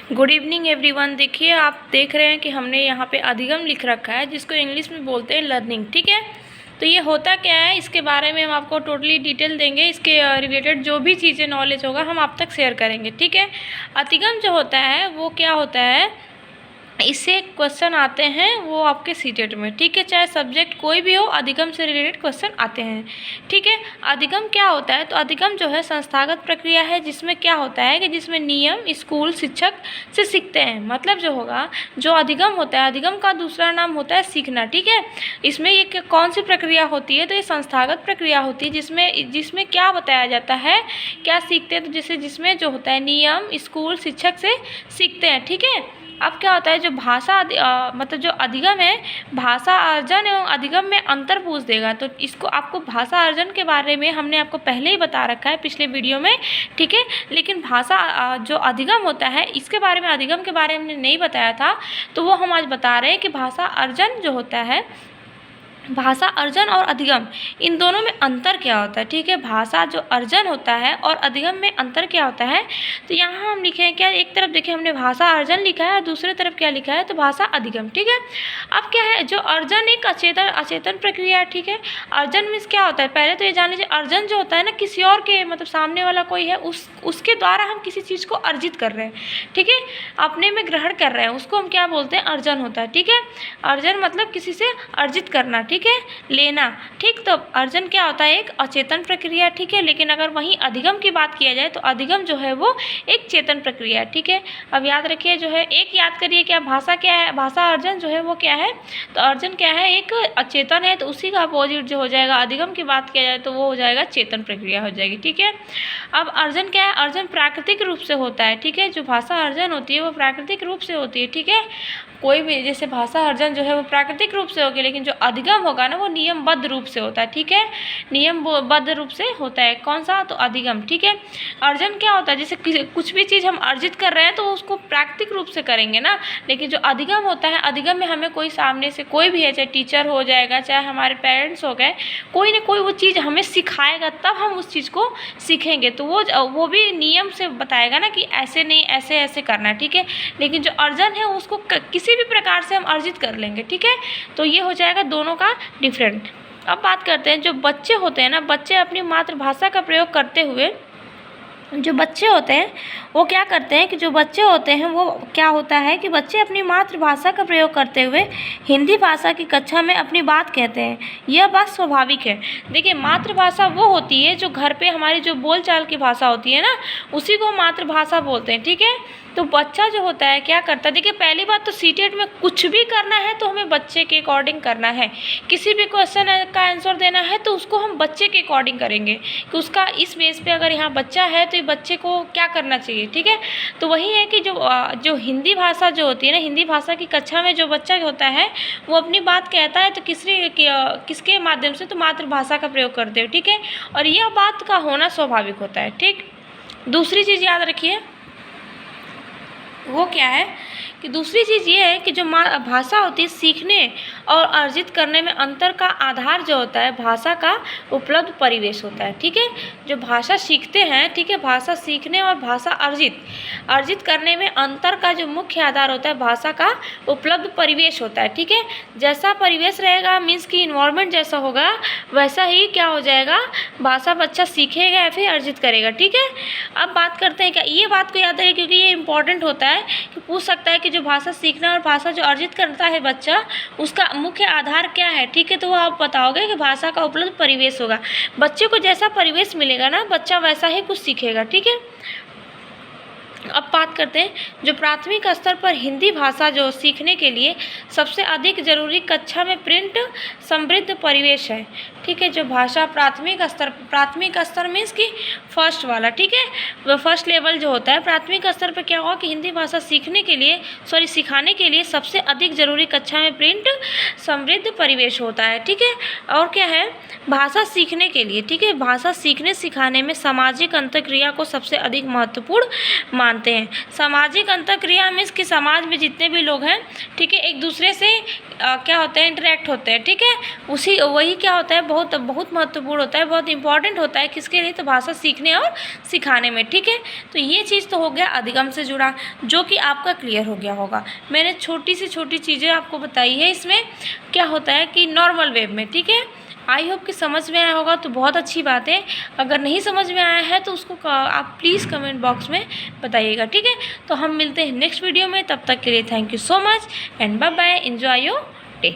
Good evening everyone. देखिए, आप देख रहे हैं कि हमने यहाँ पे अधिगम लिख रखा है, जिसको इंग्लिश में बोलते हैं लर्निंग। ठीक है, तो ये होता क्या है, इसके बारे में हम आपको टोटली डिटेल देंगे। इसके रिलेटेड जो भी चीज़ें नॉलेज होगा हम आप तक शेयर करेंगे। ठीक है, अधिगम जो होता है वो क्या होता है, इससे क्वेश्चन आते हैं वो आपके सीटेट में। ठीक है, चाहे सब्जेक्ट कोई भी हो, अधिगम से रिलेटेड क्वेश्चन आते हैं। ठीक है, अधिगम क्या होता है, तो अधिगम जो है संस्थागत प्रक्रिया है, जिसमें क्या होता है कि जिसमें नियम स्कूल शिक्षक से सीखते हैं। मतलब जो होगा, जो अधिगम होता है, अधिगम का दूसरा नाम होता है सीखना। ठीक है, इसमें ये कौन सी प्रक्रिया होती है, तो ये संस्थागत प्रक्रिया होती है, जिसमें क्या बताया जाता है, क्या सीखते हैं, तो जैसे जिसमें जो होता है नियम स्कूल शिक्षक से सीखते हैं। ठीक है, अब क्या होता है, जो भाषा मतलब जो अधिगम है, भाषा अर्जन एवं अधिगम में अंतर पूछ देगा। तो इसको आपको भाषा अर्जन के बारे में हमने आपको पहले ही बता रखा है पिछले वीडियो में। ठीक है, लेकिन भाषा जो अधिगम होता है, इसके बारे में, अधिगम के बारे में हमने नहीं बताया था, तो वो हम आज बता रहे हैं कि भाषा अर्जन जो होता है, भाषा अर्जन और अधिगम, इन दोनों में अंतर क्या होता है। ठीक है, भाषा जो अर्जन होता है और अधिगम में अंतर क्या होता है, तो यहाँ हम लिखे हैं क्या, एक तरफ देखिए हमने भाषा अर्जन लिखा है और दूसरी तरफ क्या लिखा है, तो भाषा अधिगम। ठीक है, अब क्या है, जो अर्जन एक अचेतन प्रक्रिया है। ठीक है, अर्जन मीन्स क्या होता है, पहले तो ये जान लीजिए, अर्जन जो होता है ना, किसी और के मतलब सामने वाला कोई है, उसके द्वारा हम किसी चीज़ को अर्जित कर रहे हैं। ठीक है, अपने में ग्रहण कर रहे हैं, उसको हम क्या बोलते हैं, अर्जन होता है। ठीक है, अर्जन मतलब किसी से अर्जित करना। ठीक है, लेना। ठीक, तो अर्जन क्या होता है, एक अचेतन प्रक्रिया। ठीक है, लेकिन अगर वहीं अधिगम की बात किया जाए तो अधिगम जो है वो एक चेतन प्रक्रिया है। ठीक है, अब याद रखिए, जो है एक याद करिए, क्या भाषा क्या है, भाषा अर्जन जो है वो क्या है, तो अर्जन क्या है, एक अचेतन है, तो उसी का अपोजिट जो हो जाएगा, अधिगम की बात किया जाए तो वो हो जाएगा चेतन प्रक्रिया हो जाएगी। ठीक है, अब अर्जन क्या है, अर्जन प्राकृतिक रूप से होता है। ठीक है, जो भाषा अर्जन होती है वो प्राकृतिक रूप से होती है। ठीक है, कोई भी जैसे भाषा अर्जन जो है वो प्राकृतिक रूप से होगी, लेकिन जो अधिगम होगा ना वो नियमबद्ध रूप से होता है। ठीक है, नियमबद्ध रूप से होता है, कौन सा, तो अधिगम। ठीक है, अर्जन क्या होता है, जैसे कुछ भी चीज़ हम अर्जित कर रहे हैं तो उसको प्राकृतिक रूप से करेंगे ना, लेकिन जो अधिगम होता है, अधिगम में हमें कोई सामने से कोई भी है, चाहे टीचर हो जाएगा, चाहे हमारे पेरेंट्स हो गए, कोई ना कोई वो चीज़ हमें सिखाएगा, तब हम उस चीज़ को सीखेंगे, तो वो भी नियम से बताएगा ना कि ऐसे नहीं, ऐसे ऐसे करना है। ठीक है, लेकिन जो अर्जन है उसको किसी भी प्रकार से हम अर्जित कर लेंगे। ठीक है, तो ये हो जाएगा दोनों का डिफरेंट। अब बात करते हैं, जो बच्चे होते हैं ना, बच्चे अपनी मातृभाषा का प्रयोग करते हुए, जो बच्चे होते हैं वो क्या करते हैं, कि जो बच्चे होते हैं वो क्या होता है कि बच्चे अपनी मातृभाषा का प्रयोग करते हुए हिंदी भाषा की कक्षा में अपनी बात कहते हैं। यह बात स्वाभाविक है। देखिए, मातृभाषा वो होती है जो घर पे हमारी जो बोलचाल की भाषा होती है ना, उसी को मातृभाषा बोलते हैं। ठीक है, तो बच्चा जो होता है क्या करता है, देखिए पहली बात तो सीटेट में कुछ भी करना है तो हमें बच्चे के अकॉर्डिंग करना है। किसी भी क्वेश्चन का आंसर देना है तो उसको हम बच्चे के अकॉर्डिंग करेंगे, कि उसका इस बेस पे अगर यहाँ बच्चा है तो ये बच्चे को क्या करना चाहिए। ठीक है, तो वही है कि जो हिंदी भाषा जो होती है ना, हिंदी भाषा की कक्षा में जो बच्चा होता है वो अपनी बात कहता है, तो किसके माध्यम से, तो मातृभाषा का प्रयोग करते हो। ठीक है, और यह बात का होना स्वाभाविक होता है। ठीक, दूसरी चीज़ याद रखिए, वो क्या है कि दूसरी चीज़ ये है कि जो भाषा होती है, सीखने और अर्जित करने में अंतर का आधार जो होता है, भाषा का उपलब्ध परिवेश होता है। ठीक है, जो भाषा सीखते हैं, ठीक है, भाषा सीखने और भाषा अर्जित करने में अंतर का जो मुख्य आधार होता है, भाषा का उपलब्ध परिवेश होता है। ठीक है, जैसा परिवेश रहेगा, मीन्स कि इन्वायरमेंट जैसा होगा, वैसा ही क्या हो जाएगा, भाषा बच्चा सीखेगा या फिर अर्जित करेगा। ठीक है, अब बात करते हैं, क्या ये बात को याद रहे, क्योंकि ये इंपॉर्टेंट होता है कि पूछ सकता है कि जो भाषा सीखना और भाषा जो अर्जित करता है बच्चा, उसका मुख्य आधार क्या है। ठीक है, तो वो आप बताओगे कि भाषा का उपलब्ध परिवेश होगा। बच्चे को जैसा परिवेश मिलेगा ना, बच्चा वैसा ही कुछ सीखेगा। ठीक है, अब बात करते हैं, जो प्राथमिक स्तर पर हिंदी भाषा जो सीखने के लिए सबसे अधिक जरूरी कक्षा में प्रिंट समृद्ध परिवेश है। ठीक है, जो भाषा प्राथमिक स्तर मीन्स कि फर्स्ट वाला। ठीक है, वो फर्स्ट लेवल जो होता है, प्राथमिक स्तर पर क्या हुआ कि हिंदी भाषा सिखाने के लिए सबसे अधिक जरूरी कक्षा में प्रिंट समृद्ध परिवेश होता है। ठीक है, और क्या है, भाषा सीखने के लिए, ठीक है, भाषा सीखने सिखाने में सामाजिक अंतःक्रिया को सबसे अधिक महत्वपूर्ण मानते हैं। हैं। सामाजिक अंतःक्रिया मीन्स कि समाज में जितने भी लोग हैं, ठीक है, एक दूसरे से क्या होता है, इंटरेक्ट होते हैं, ठीक है। वही क्या होता है, बहुत बहुत महत्वपूर्ण होता है, बहुत इंपॉर्टेंट होता है किसके लिए, तो भाषा सीखने और सिखाने में, ठीक है। तो ये चीज़ तो हो गया अधिगम से जुड़ा, जो कि आपका क्लियर हो गया होगा। मैंने छोटी से छोटी चीज़ें आपको बताई है। इसमें क्या होता है कि नॉर्मल वेव में, ठीक है। आई होप कि समझ में आया होगा, तो बहुत अच्छी बात है। अगर नहीं समझ में आया है तो उसको आप प्लीज़ कमेंट बॉक्स में बताइएगा, ठीक है। तो हम मिलते हैं नेक्स्ट वीडियो में, तब तक के लिए thank you so much and bye bye, enjoy your day.